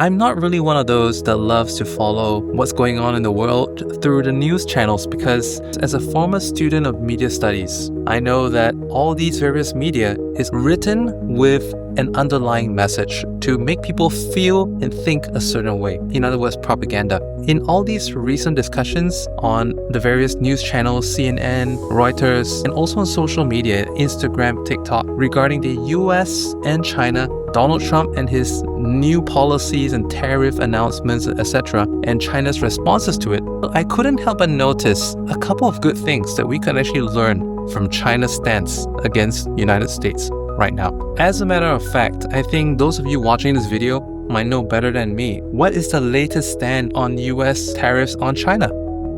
I'm not really one of those that loves to follow what's going on in the world through the news channels because as a former student of media studies, I know that all these various media is written with an underlying message to make people feel and think a certain way. In other words, propaganda. In all these recent discussions on the various news channels, CNN, Reuters, and also on social media, Instagram, TikTok, regarding the US and China, Donald Trump and his new policies and tariff announcements, etc., and China's responses to it, I couldn't help but notice a couple of good things that we can actually learn from China's stance against the United States right now. As a matter of fact, I think those of you watching this video might know better than me. What is the latest stand on US tariffs on China?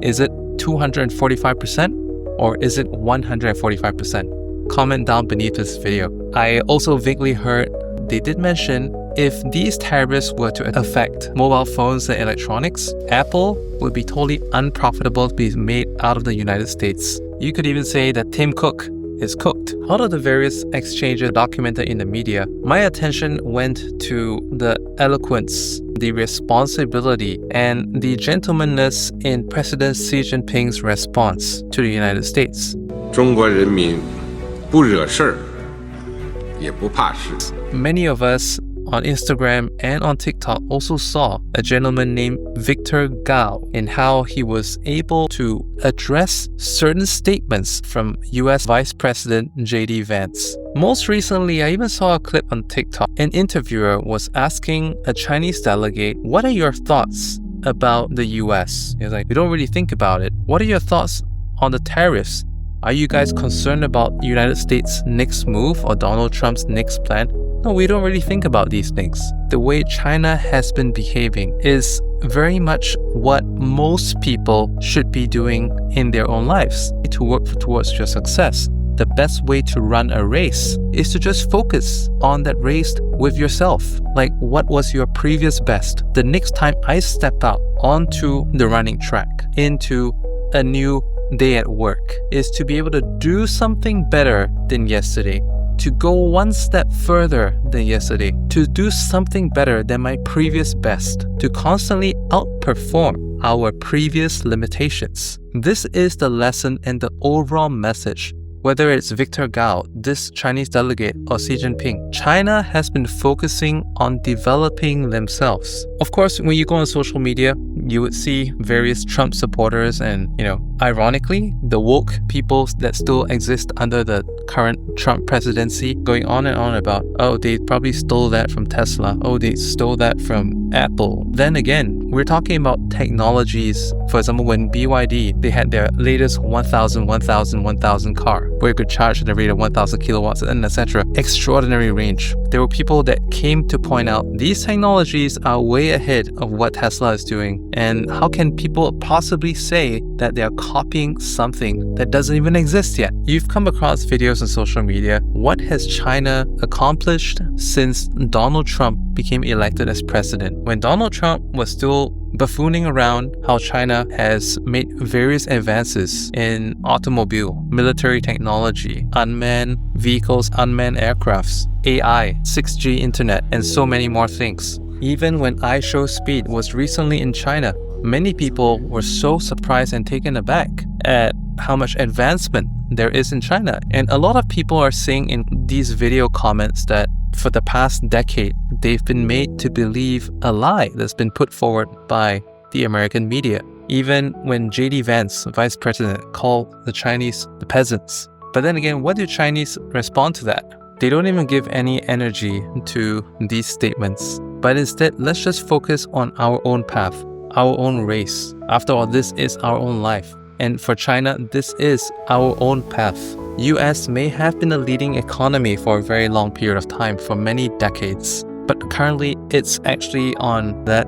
Is it 245% or is it 145%? Comment down beneath this video. I also vaguely heard they did mention if these tariffs were to affect mobile phones and electronics, Apple would be totally unprofitable to be made out of the United States. You could even say that Tim Cook is cooked. Out of the various exchanges documented in the media, my attention went to the eloquence, the responsibility, and the gentlemanness in President Xi Jinping's response to the United States. 中国人民不惹事儿，也不怕事。 Many of us on Instagram and on TikTok also saw a gentleman named Victor Gao and how he was able to address certain statements from US Vice President J.D. Vance. Most recently, I even saw a clip on TikTok. An interviewer was asking a Chinese delegate, "What are your thoughts about the US?" He was like, "We don't really think about it. What are your thoughts on the tariffs? Are you guys concerned about the United States' next move or Donald Trump's next plan?" No, we don't really think about these things. The way China has been behaving is very much what most people should be doing in their own lives to work towards your success. The best way to run a race is to just focus on that race with yourself. Like, what was your previous best? The next time I step out onto the running track, into a new day at work, is to be able to do something better than yesterday, to go one step further than yesterday, to do something better than my previous best, to constantly outperform our previous limitations. This is the lesson and the overall message. Whether it's Victor Gao, this Chinese delegate, or Xi Jinping, China has been focusing on developing themselves. Of course, when you go on social media, you would see various Trump supporters and, ironically, the woke people that still exist under the current Trump presidency going on and on about, oh, they probably stole that from Tesla. Oh, they stole that from Apple. Then again, we're talking about technologies. For example, when BYD, they had their latest 1000 car, where you could charge at a rate of 1000 kilowatts and etc. Extraordinary range. There were people that came to point out these technologies are way ahead of what Tesla is doing, and how can people possibly say that they are copying something that doesn't even exist yet? You've come across videos on social media. What has China accomplished since Donald Trump became elected as president? When Donald Trump was still buffooning around how China has made various advances in automobile, military technology, unmanned vehicles, unmanned aircrafts, AI, 6G internet, and so many more things. Even when iShowSpeed was recently in China, many people were so surprised and taken aback at how much advancement there is in China. And a lot of people are saying in these video comments that for the past decade, they've been made to believe a lie that's been put forward by the American media. Even when J.D. Vance, vice president, called the Chinese the peasants. But then again, what do Chinese respond to that? They don't even give any energy to these statements. But instead, let's just focus on our own path, our own race. After all, this is our own life. And for China, this is our own path. US may have been a leading economy for a very long period of time, for many decades. But currently, it's actually on that,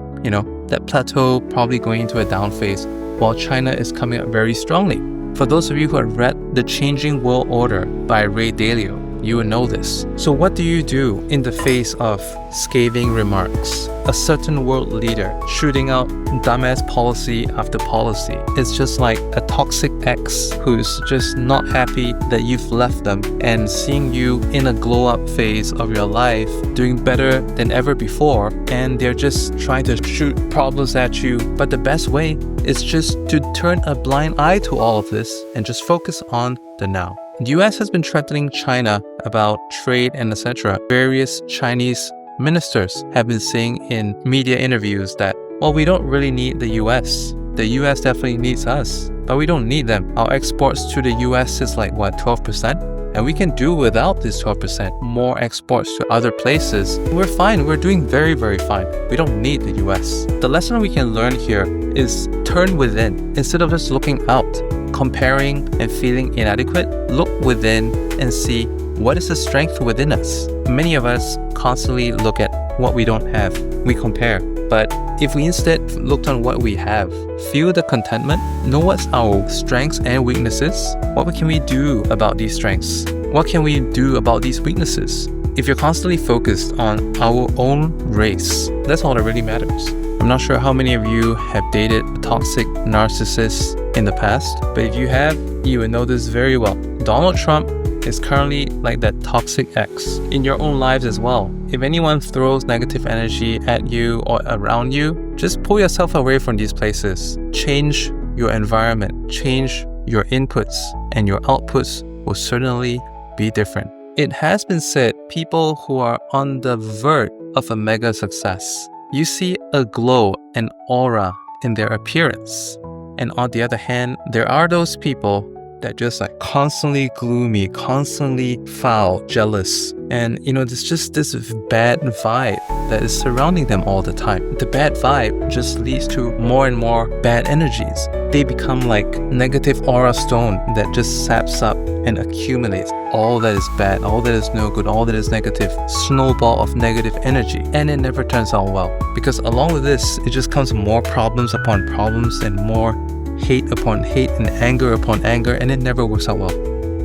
that plateau, probably going into a down phase, while China is coming up very strongly. For those of you who have read The Changing World Order by Ray Dalio, you will know this. So what do you do in the face of scathing remarks? A certain world leader shooting out dumbass policy after policy. It's just like a toxic ex who's just not happy that you've left them and seeing you in a glow up phase of your life doing better than ever before, and they're just trying to shoot problems at you. But the best way is just to turn a blind eye to all of this and just focus on the now. The US has been threatening China about trade and etc. Various Chinese ministers have been saying in media interviews that, well, we don't really need the US. The US definitely needs us, but we don't need them. Our exports to the US is like, what, 12%? And we can do without this 12%. More exports to other places. We're fine. We're doing very, very fine. We don't need the US. The lesson we can learn here is turn within. Instead of just looking out, comparing and feeling inadequate, look within and see what is the strength within us. Many of us constantly look at what we don't have. We compare. But if we instead looked on what we have, feel the contentment, know what's our strengths and weaknesses, what can we do about these strengths? What can we do about these weaknesses? If you're constantly focused on our own race, that's all that really matters. I'm not sure how many of you have dated a toxic narcissist in the past, but if you have, you will know this very well. Donald Trump is currently like that toxic ex in your own lives as well. If anyone throws negative energy at you or around you, just pull yourself away from these places. Change your environment, change your inputs, and your outputs will certainly be different. It has been said, people who are on the verge of a mega success, you see a glow and aura in their appearance. And on the other hand, there are those people that just like constantly gloomy, constantly foul, jealous. And there's just this bad vibe that is surrounding them all the time. The bad vibe just leads to more and more bad energies. They become like negative aura stone that just saps up and accumulates all that is bad, all that is no good, all that is negative, snowball of negative energy. And it never turns out well, because along with this, it just comes more problems upon problems and more hate upon hate and anger upon anger, and it never works out well.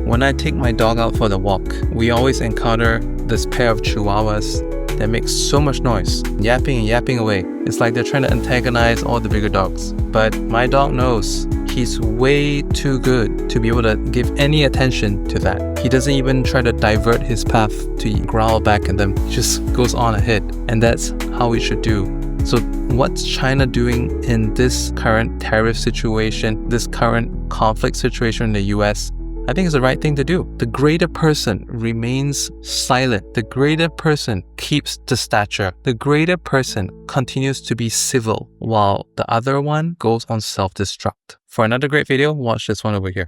When I take my dog out for the walk, we always encounter this pair of Chihuahuas that make so much noise, yapping and yapping away. It's like they're trying to antagonize all the bigger dogs. But my dog knows he's way too good to be able to give any attention to that. He doesn't even try to divert his path to growl back at them. He just goes on ahead, and that's how we should do. So what's China doing in this current tariff situation, this current conflict situation in the US? I think it's the right thing to do. The greater person remains silent. The greater person keeps the stature. The greater person continues to be civil, while the other one goes on self-destruct. For another great video, watch this one over here.